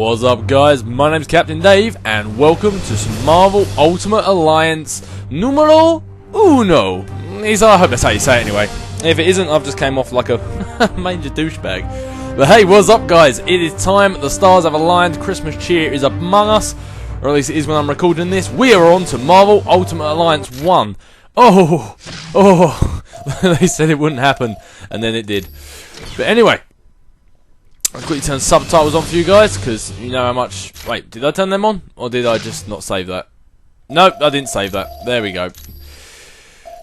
What's up, guys? My name's Captain Dave, and welcome to some Marvel Ultimate Alliance numero uno. I hope that's how you say it anyway. If it isn't, I've just came off like a major douchebag. But hey, what's up, guys? It is time. The stars have aligned. Christmas cheer is among us. Or at least it is when I'm recording this. We are on to Marvel Ultimate Alliance 1. Oh, they said it wouldn't happen, and then it did. But anyway, I'll quickly turn subtitles on for you guys, because you know how much... Wait, did I turn them on? Or did I just not save that? Nope, I didn't save that. There we go.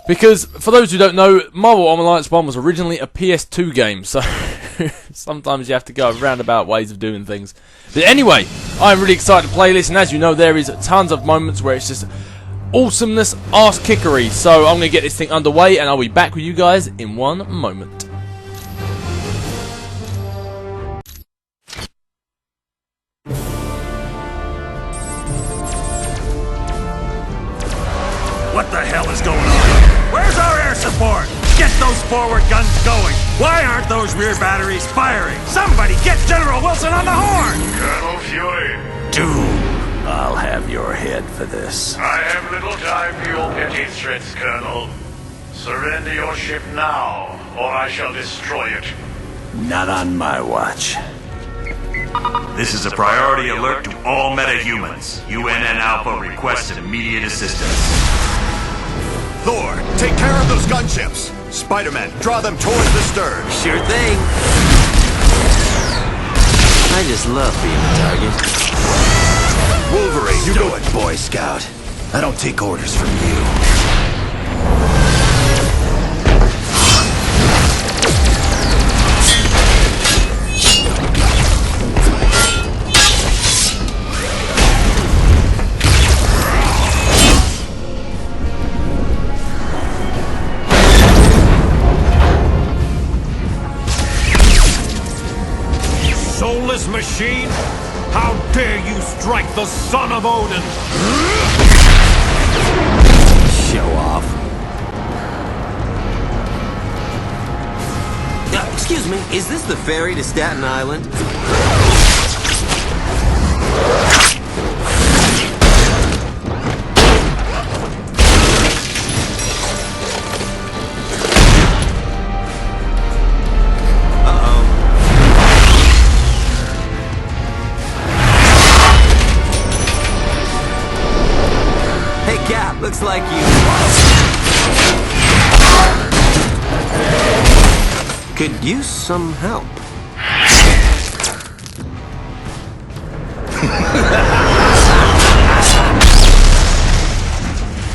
Because, for those who don't know, Marvel Ultimate Alliance 1 was originally a PS2 game, so sometimes you have to go roundabout ways of doing things. But anyway, I'm really excited to play this, and as you know, there is tons of moments where it's just awesomeness, arse-kickery. So I'm going to get this thing underway, and I'll be back with you guys in one moment. What the hell is going on? Where's our air support? Get those forward guns going! Why aren't those rear batteries firing? Somebody get General Wilson on the horn! Colonel Fury. Doom, I'll have your head for this. I have little time for your petty threats, Colonel. Surrender your ship now, or I shall destroy it. Not on my watch. This is a priority alert to all metahumans. UNN Alpha requests immediate assistance. Thor, take care of those gunships. Spider-Man, draw them towards the stern. Sure thing. I just love being a target. Wolverine, you Do go it, Boy Scout. I don't take orders from you. Soulless machine! How dare you strike the son of Odin! Show off. Excuse me, is this the ferry to Staten Island? Looks like you could use some help.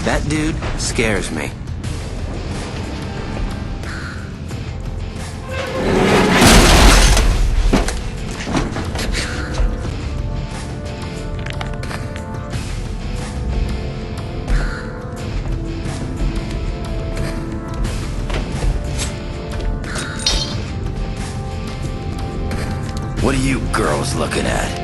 That dude scares me. What are you girls looking at?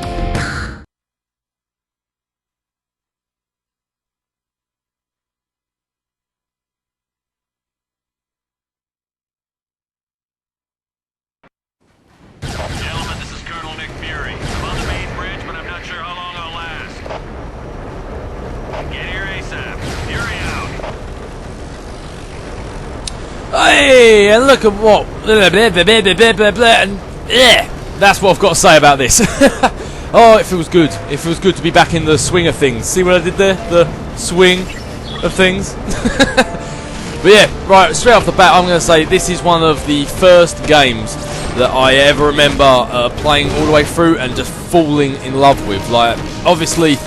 Gentlemen, this is Colonel Nick Fury. I'm on the main bridge, but I'm not sure how long I'll last. Get here ASAP. Fury out. Hey, and look at what... That's what I've got to say about this. Oh, it feels good. It feels good to be back in the swing of things. See what I did there? The swing of things. But yeah, right, straight off the bat, I'm going to say this is one of the first games that I ever remember playing all the way through and just falling in love with. Like, obviously,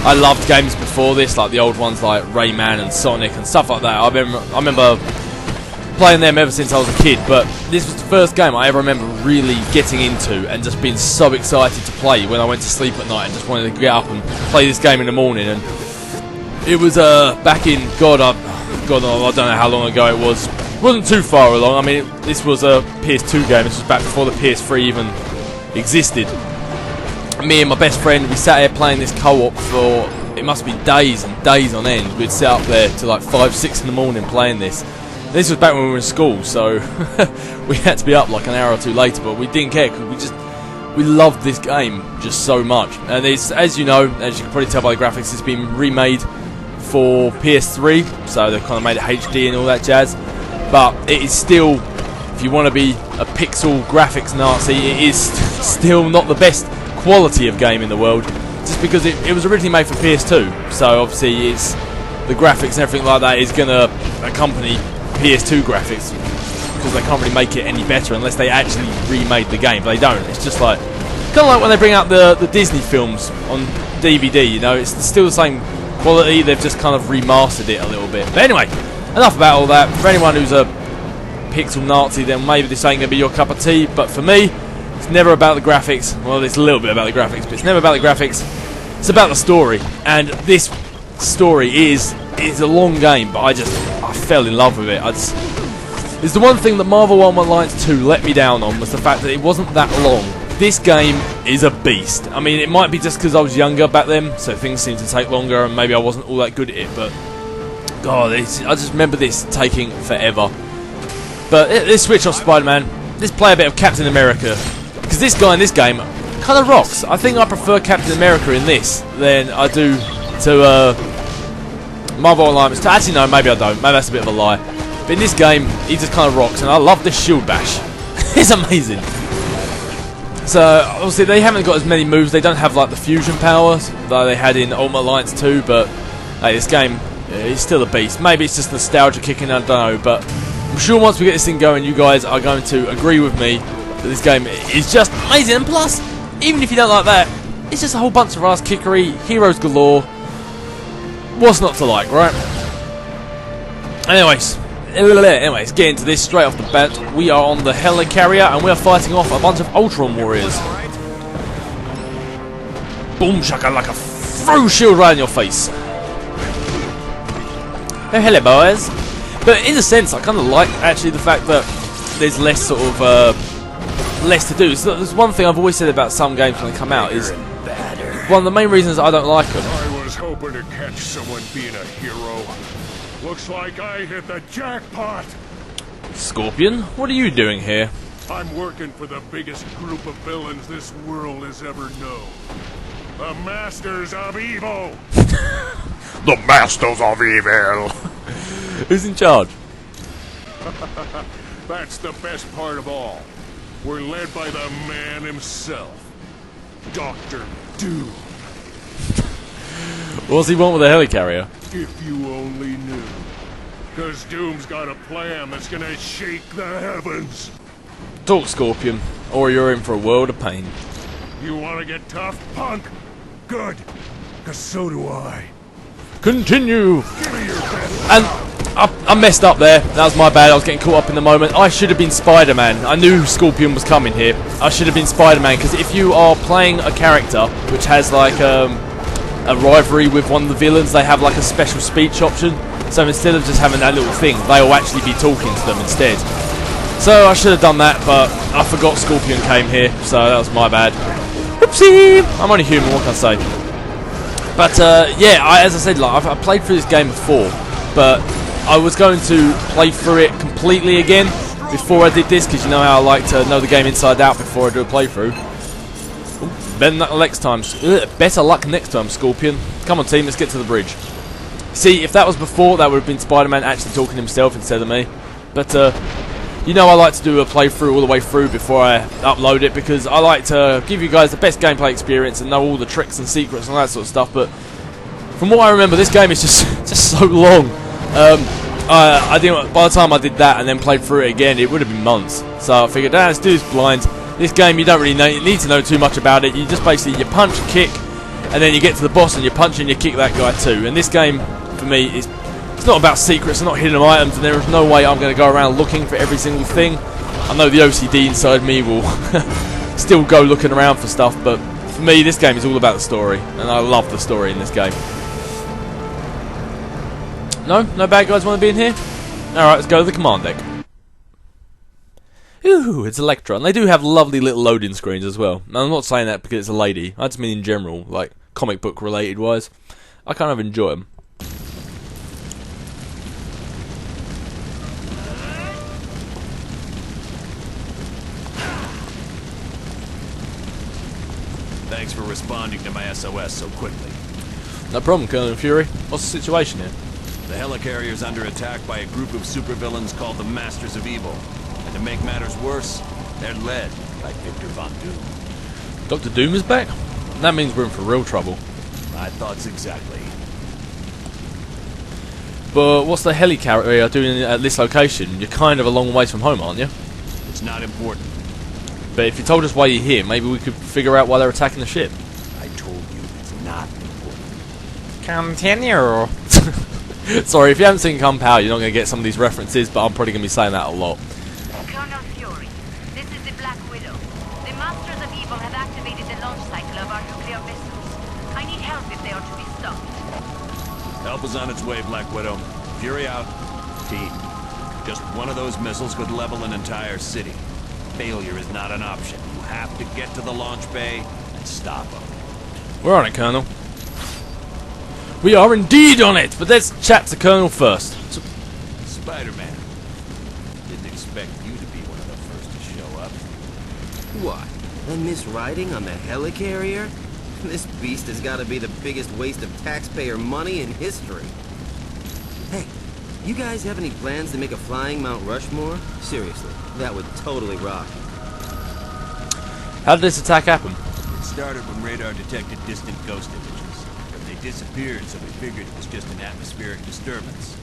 I loved games before this, like the old ones like Rayman and Sonic and stuff like that. I remember playing them ever since I was a kid, but this was the first game I ever remember really getting into and just being so excited to play when I went to sleep at night and just wanted to get up and play this game in the morning. And it was back in I don't know how long ago it was. It wasn't too far along. I mean, this was a PS2 game. This was back before the PS3 even existed. Me and my best friend, we sat here playing this co-op for, it must be days and days on end. We'd sit up there till like 5, 6 in the morning playing this. This was back when we were in school, so we had to be up like an hour or two later, but we didn't care because we loved this game just so much. And it's, as you know, as you can probably tell by the graphics, it's been remade for PS3, so they've kind of made it HD and all that jazz. But it is still, if you want to be a pixel graphics Nazi, it is still not the best quality of game in the world, just because it was originally made for PS2, so obviously it's the graphics and everything like that is going to accompany PS2 graphics, because they can't really make it any better unless they actually remade the game. But they don't. It's just like, kind of like when they bring out the Disney films on DVD, you know, it's still the same quality, they've just kind of remastered it a little bit. But anyway, enough about all that. For anyone who's a pixel Nazi, then maybe this ain't going to be your cup of tea, but for me, it's never about the graphics. Well, it's a little bit about the graphics, but it's never about the graphics. It's about the story, and this story is a long game, but I fell in love with it. It's the one thing that Marvel 1 Alliance 2 let me down on, was the fact that it wasn't that long. This game is a beast. I mean, it might be just because I was younger back then, so things seem to take longer, and maybe I wasn't all that good at it, but God, I just remember this taking forever. But let's switch off Spider-Man. Let's play a bit of Captain America, because this guy in this game kind of rocks. I think I prefer Captain America in this than I do to Marvel Alliance. Actually, no, maybe I don't. Maybe that's a bit of a lie. But in this game, he just kind of rocks, and I love this shield bash. It's amazing. So, obviously, they haven't got as many moves. They don't have, like, the fusion powers that they had in Ultimate Alliance 2, but hey, this game is still a beast. Maybe it's just nostalgia kicking, I don't know, but I'm sure once we get this thing going, you guys are going to agree with me that this game is just amazing. And plus, even if you don't like that, it's just a whole bunch of ass kickery, heroes galore. What's not to like, right? Anyways, getting into this straight off the bat, we are on the Helicarrier and we are fighting off a bunch of Ultron warriors. Boom shakalaka, throw shield right in your face. Oh, hello boys. But in a sense, I kind of like actually the fact that there's less sort of less to do. So there's one thing I've always said about some games when they come out is one of the main reasons I don't like them. I was hoping to catch someone being a hero. Looks like I hit the jackpot. Scorpion, what are you doing here? I'm working for the biggest group of villains this world has ever known. The Masters of Evil. The Masters of Evil. Who's in charge? That's the best part of all. We're led by the man himself, Dr. Doom. What's he want with the Helicarrier? If you only knew. 'Cause Doom's got a plan that's gonna shake the heavens. Talk, Scorpion, or you're in for a world of pain. You wanna get tough, punk? Good. 'Cause so do I. Continue! Give me your best. And I messed up there. That was my bad. I was getting caught up in the moment. I should have been Spider-Man. I knew Scorpion was coming here. I should have been Spider-Man, because if you are playing a character which has like a rivalry with one of the villains, they have like a special speech option. So instead of just having that little thing, they'll actually be talking to them instead. So I should have done that, but I forgot Scorpion came here, so that was my bad. Whoopsie! I'm only human, what can I say? But yeah, as I said, like, I played through this game before, but I was going to play through it completely again before I did this, because you know how I like to know the game inside out before I do a playthrough. Better luck next time, Scorpion. Come on, team, let's get to the bridge. See, if that was before, that would have been Spider-Man actually talking himself instead of me. But, you know, I like to do a playthrough all the way through before I upload it, because I like to give you guys the best gameplay experience and know all the tricks and secrets and all that sort of stuff. But from what I remember, this game is just so long. I didn't. By the time I did that and then played through it again, it would have been months. So I figured, let's do this blind. This game, you don't really need to know too much about it. You just basically you punch, kick, and then you get to the boss and you punch and you kick that guy too. And this game, for me, it's not about secrets, it's not hidden items, and there is no way I'm going to go around looking for every single thing. I know the OCD inside me will still go looking around for stuff, but for me, this game is all about the story, and I love the story in this game. No bad guys want to be in here? Alright, let's go to the command deck. Ooh, it's Elektra, and they do have lovely little loading screens as well. Now, I'm not saying that because it's a lady, I just mean in general, like comic book related wise. I kind of enjoy them. Thanks for responding to my SOS so quickly. No problem, Colonel Fury. What's the situation here? The Helicarrier is under attack by a group of supervillains called the Masters of Evil. And to make matters worse, they're led by Victor Von Doom. Dr. Doom is back? That means we're in for real trouble. My thoughts exactly. But what's the Helicarrier doing at this location? You're kind of a long ways from home, aren't you? It's not important. But if you told us why you're here, maybe we could figure out why they're attacking the ship. I told you it's not important. Continue. Sorry, if you haven't seen Kung Pao, you're not going to get some of these references, but I'm probably going to be saying that a lot. Colonel Fury, this is the Black Widow. The Masters of Evil have activated the launch cycle of our nuclear missiles. I need help if they are to be stopped. Help is on its way, Black Widow. Fury out. Team. Just one of those missiles could level an entire city. Failure is not an option. You have to get to the launch bay and stop them. We're on it, Colonel. We are indeed on it, but let's chat to Colonel first. Spider-Man. Didn't expect you to be one of the first to show up. What? And Miss Riding on the Helicarrier? This beast has got to be the biggest waste of taxpayer money in history. Hey, you guys have any plans to make a flying Mount Rushmore? Seriously, that would totally rock. How did this attack happen? It started when radar detected distant ghost images. But they disappeared, so we figured it was just an atmospheric disturbance.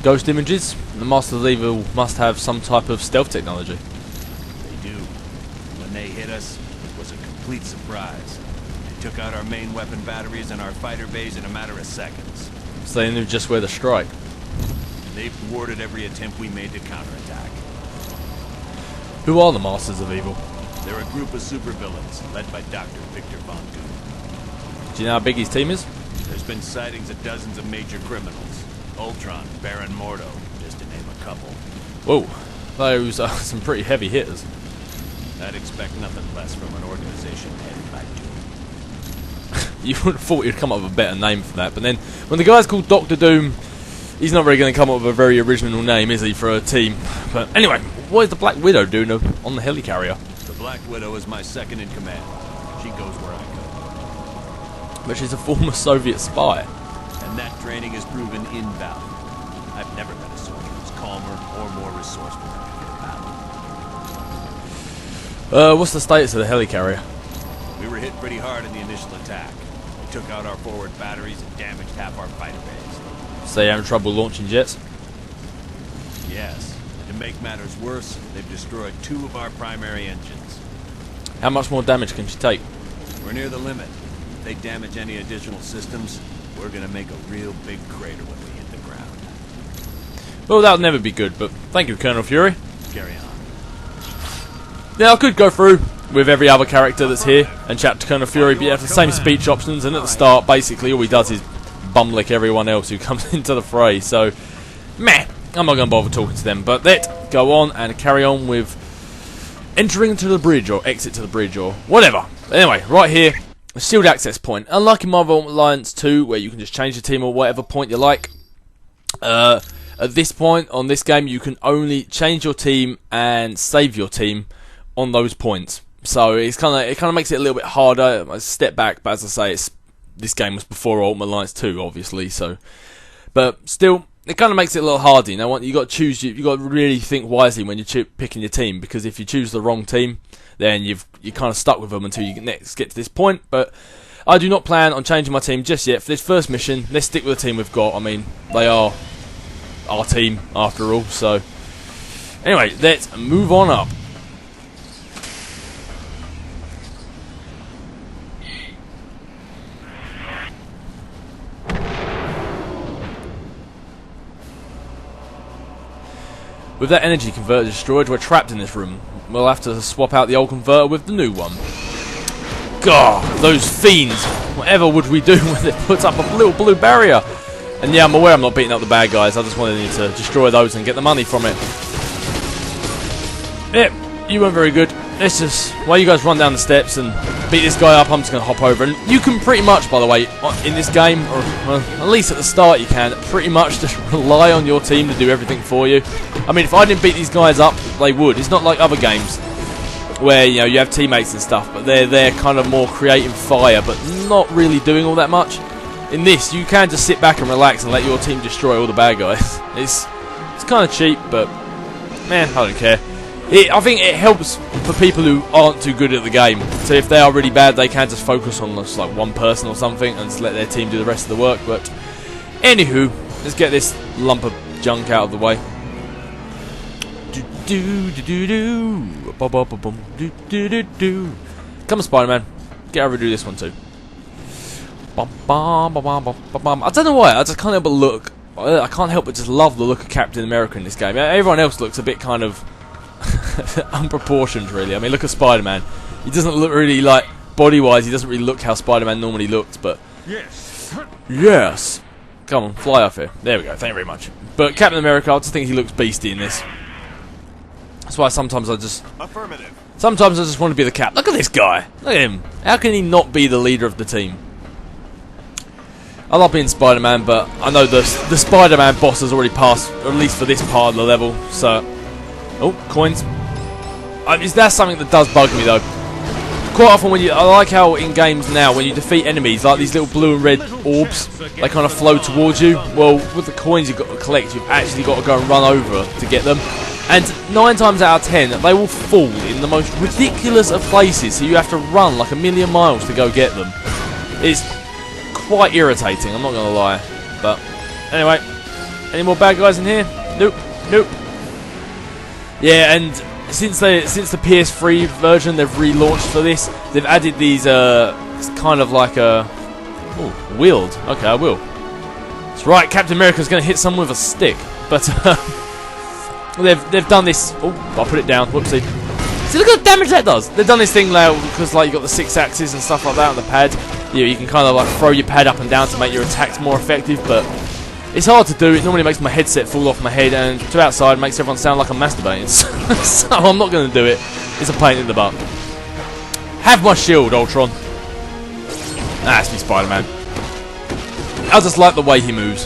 Ghost images? The Masters of Evil must have some type of stealth technology. They do. When they hit us, it was a complete surprise. They took out our main weapon batteries and our fighter bays in a matter of seconds. So they knew just where to strike. They've thwarted every attempt we made to counterattack. Who are the Masters of Evil? They're a group of supervillains, led by Dr. Victor Von Doom. Do you know how big his team is? There's been sightings of dozens of major criminals. Ultron, Baron Mordo, just to name a couple. Whoa, those are some pretty heavy hitters. I'd expect nothing less from an organization headed by Doom. You would have thought you'd come up with a better name for that, but then when the guy's called Dr. Doom, he's not really going to come up with a very original name, is he, for a team? But anyway, what is the Black Widow doing on the Helicarrier? The Black Widow is my second in command. She goes where I go. But she's a former Soviet spy. And that training has proven invaluable. I've never met a soldier who's calmer or more resourceful than in battle. What's the status of the Helicarrier? We were hit pretty hard in the initial attack. They took out our forward batteries and damaged half our fighter bays. So you're having trouble launching jets? Yes. And to make matters worse, they've destroyed 2 of our primary engines. How much more damage can she take? We're near the limit. If they damage any additional systems, we're gonna make a real big crater when we hit the ground. Well, that'll never be good, but thank you, Colonel Fury. Carry on. Yeah, I could go through with every other character that's here and chat to Colonel Fury, but you have the same speech options, and at the start, basically, all he does is bumlick everyone else who comes into the fray, so meh, I'm not going to bother talking to them, but let's go on and carry on with entering to the bridge, or exit to the bridge, or whatever. Anyway, right here, a sealed access point. Unlike in Marvel Alliance 2, where you can just change the team at whatever point you like, at this point, on this game, you can only change your team and save your team on those points. So it kind of makes it a little bit harder. A step back, but as I say, this game was before Ultimate Alliance 2, obviously. So, but still, it kind of makes it a little harder. You know, you got to choose. You got to really think wisely when you're picking your team, because if you choose the wrong team, then you're kind of stuck with them until you next get to this point. But I do not plan on changing my team just yet for this first mission. Let's stick with the team we've got. I mean, they are our team after all. So, anyway, let's move on up. With that energy converter destroyed, we're trapped in this room. We'll have to swap out the old converter with the new one. God, those fiends! Whatever would we do when it puts up a little blue barrier? And yeah, I'm aware I'm not beating up the bad guys. I just wanted to destroy those and get the money from it. Yep, you weren't very good. Let's just, while you guys run down the steps and beat this guy up, I'm just going to hop over. And you can pretty much, by the way, in this game, or well, at least at the start you can, pretty much just rely on your team to do everything for you. I mean, if I didn't beat these guys up, they would. It's not like other games. where you have teammates and stuff, but they're kind of more creating fire, but not really doing all that much. In this, you can just sit back and relax and let your team destroy all the bad guys. It's kind of cheap, but man, I don't care. I think it helps for people who aren't too good at the game. So if they are really bad, they can just focus on just like one person or something and just let their team do the rest of the work. But anywho, let's get this lump of junk out of the way. Come on, Spider-Man. Get over and do this one too. I don't know why, I just can't help but look. I can't help but just love the look of Captain America in this game. Everyone else looks a bit kind of unproportioned, really. I mean, look at Spider-Man. He doesn't look really like, body-wise, he doesn't really look how Spider-Man normally looks, but... Yes! Come on, fly off here. There we go, thank you very much. But Captain America, I just think he looks beastie in this. That's why sometimes I just... Sometimes I just want to be the Cap. Look at this guy! Look at him! How can he not be the leader of the team? I love being Spider-Man, but I know the Spider-Man boss has already passed, or at least for this part of the level, so... Oh, coins. That's something that does bug me, though. Quite often I like how in games now, when you defeat enemies, like these little blue and red orbs, they kind of flow towards you. Well, with the coins you've got to collect, you've actually got to go and run over to get them. And 9 times out of 10, they will fall in the most ridiculous of places, so you have to run like a million miles to go get them. It's quite irritating, I'm not going to lie. But anyway, any more bad guys in here? Nope, nope. Yeah, and since the PS3 version they've relaunched for this, they've added these kind of like a wield. Okay, I will. That's right, Captain America's going to hit someone with a stick, but they've done this. Oh, I'll put it down. Whoopsie. See, look at the damage that does. They've done this thing now because like you've got the 6 axes and stuff like that on the pad. You can kind of like throw your pad up and down to make your attacks more effective, but it's hard to do. It normally makes my headset fall off my head, and to outside makes everyone sound like I'm masturbating. So I'm not going to do it. It's a pain in the butt. Have my shield, Ultron. That's me, Spider-Man. I just like the way he moves.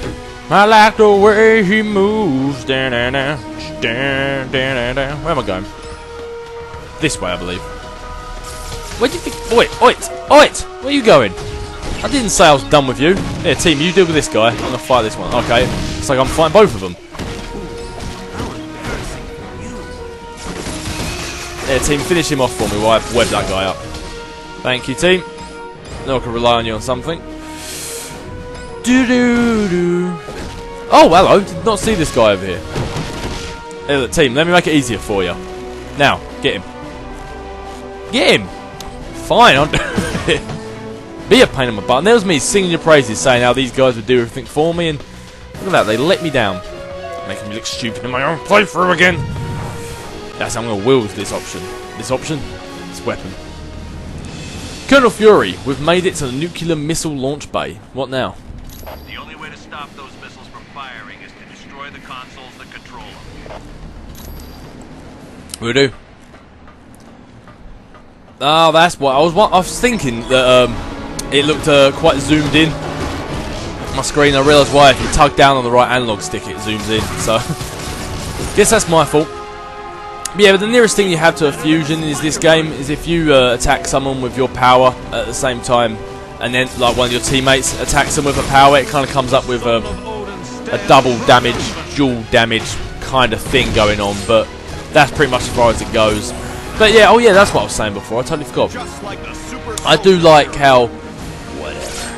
I like the way he moves. Where am I going? This way, I believe. Where do you think? Wait! Where are you going? I didn't say I was done with you. Here, team, you deal with this guy. I'm gonna fight this one. Okay. It's like I'm fighting both of them. Here, team, finish him off for me while I web that guy up. Thank you, team. Now I can rely on you on something. Oh, hello. Did not see this guy over here. Hey, look, team, let me make it easier for you. Now, get him. Get him! Fine, I'll do it. Be a pain in my butt. And there was me singing your praises, saying how these guys would do everything for me, and look at that, they let me down. Making me look stupid in my own playthrough again. Yes, I'm going to wield this option. This weapon. Colonel Fury, we've made it to the nuclear missile launch bay. What now? The only way to stop those missiles from firing is to destroy the consoles that control them. Will do. Oh, that's what I was thinking that it looked quite zoomed in. My screen, I realised why. If you tug down on the right analog stick, it zooms in. So, guess that's my fault. But yeah, but the nearest thing you have to a fusion is this game is if you attack someone with your power at the same time, and then like one of your teammates attacks them with a power, it kind of comes up with a double damage, dual damage kind of thing going on. But that's pretty much as far as it goes. But yeah, oh yeah, that's what I was saying before. I totally forgot. I do like how,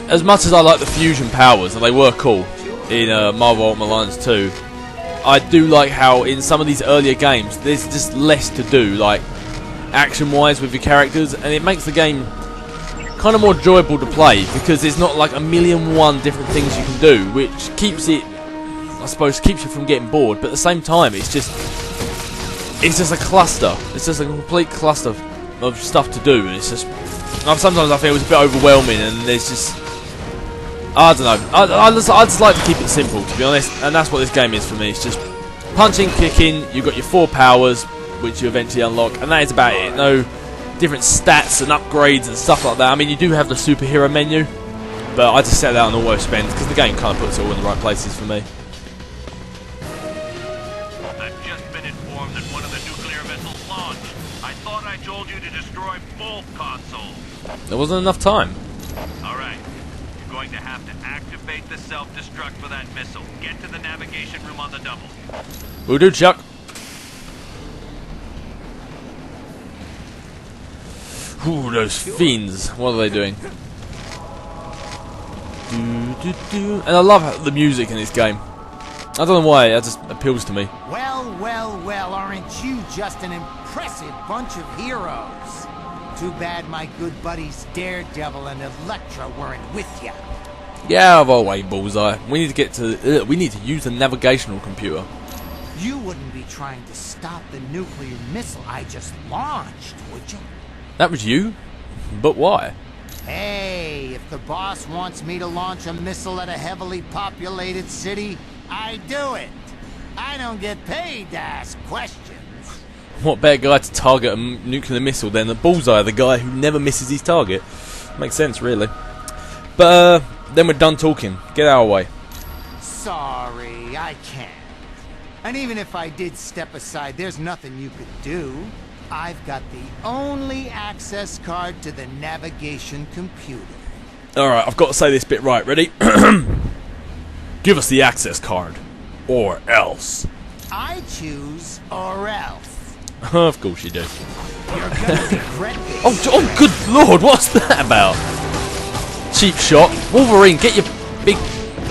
as much as I like the fusion powers, and they were cool in Marvel Ultimate Alliance 2, I do like how in some of these earlier games there's just less to do, like action-wise with your characters, and it makes the game kind of more enjoyable to play because there's not like a million and one different things you can do, which keeps it, I suppose, keeps you from getting bored. But at the same time, it's just a cluster. It's just a complete cluster of stuff to do, and it's just sometimes I feel it's a bit overwhelming, and there's just, I don't know. I just like to keep it simple, to be honest, and that's what this game is for me. It's just punching, kicking. You've got your 4 powers, which you eventually unlock, and that is about it. No different stats and upgrades and stuff like that. I mean, you do have the superhero menu, but I just set that on auto spend because the game kind of puts it all in the right places for me. I've just been informed that one of the nuclear missiles launched. I thought I told you to destroy both consoles. There wasn't enough time. Alright. You're going to have to activate the self-destruct for that missile. Get to the navigation room on the double. Will do, Chuck. Ooh, those fiends. What are they doing? And I love the music in this game. I don't know why, it just appeals to me. Well, well, well, aren't you just an impressive bunch of heroes? Too bad my good buddies Daredevil and Elektra weren't with you. Get out of our way, Bullseye. We need to get to. We need to use the navigational computer. You wouldn't be trying to stop the nuclear missile I just launched, would you? That was you? But why? Hey, if the boss wants me to launch a missile at a heavily populated city, I do it. I don't get paid to ask questions. What better guy to target a nuclear missile than the Bullseye, the guy who never misses his target? Makes sense, really. But then we're done talking. Get out of our way. Sorry, I can't. And even if I did step aside, there's nothing you could do. I've got the only access card to the navigation computer. Alright, I've got to say this bit right. Ready? Give us the access card. Or else. I choose or else. Of course you do. You're gonna regret this. Oh, good lord, what's that about? Cheap shot. Wolverine, get your big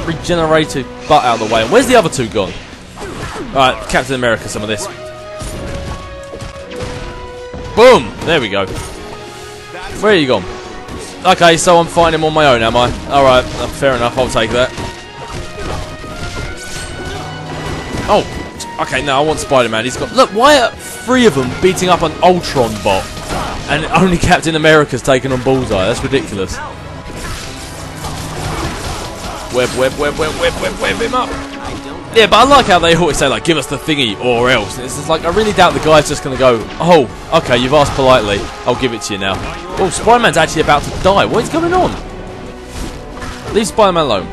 regenerated butt out of the way. And where's the other two gone? Alright, Captain America, some of this. Boom! There we go. Where are you gone? Okay, so I'm fighting him on my own, am I? Alright, fair enough, I'll take that. Oh, okay, no, I want Spider-Man. He's got... Look, why are 3 of them beating up an Ultron bot? And only Captain America's taken on Bullseye? That's ridiculous. Web him up. Yeah, but I like how they always say, like, give us the thingy or else. And it's just like, I really doubt the guy's just going to go, oh, okay, you've asked politely, I'll give it to you now. Oh, Spider-Man's actually about to die. What is going on? Leave Spider-Man alone.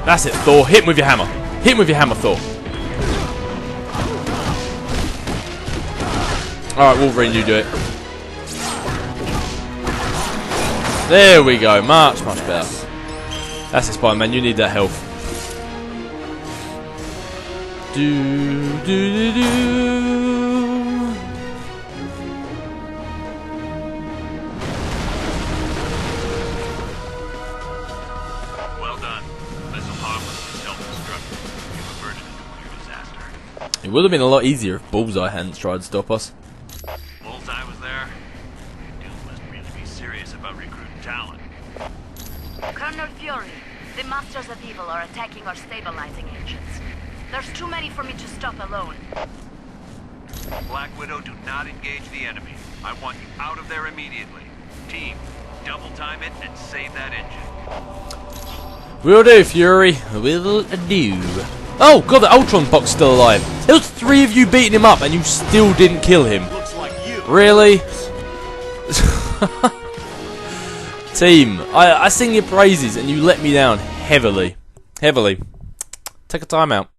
That's it, Thor. Hit him with your hammer. Hit him with your hammer, Thor. Alright, Wolverine, you do it. There we go. Much better. That's it, Spider-Man. You need that health. Well done. Missile harmless and self-destructive. You averted a nuclear disaster. It would have been a lot easier if Bullseye hadn't tried to stop us. Bullseye was there? You must really be serious about recruiting talent. Colonel Fury, the Masters of Evil are attacking our stabilizing engines. There's too many for me to stop alone. Black Widow, do not engage the enemy. I want you out of there immediately. Team, double time it and save that engine. Will do, Fury. Will do. Oh, God, the Ultron box's still alive. There was 3 of you beating him up and you still didn't kill him. Looks like you. Really? Team, I sing your praises and you let me down heavily. Take a time out.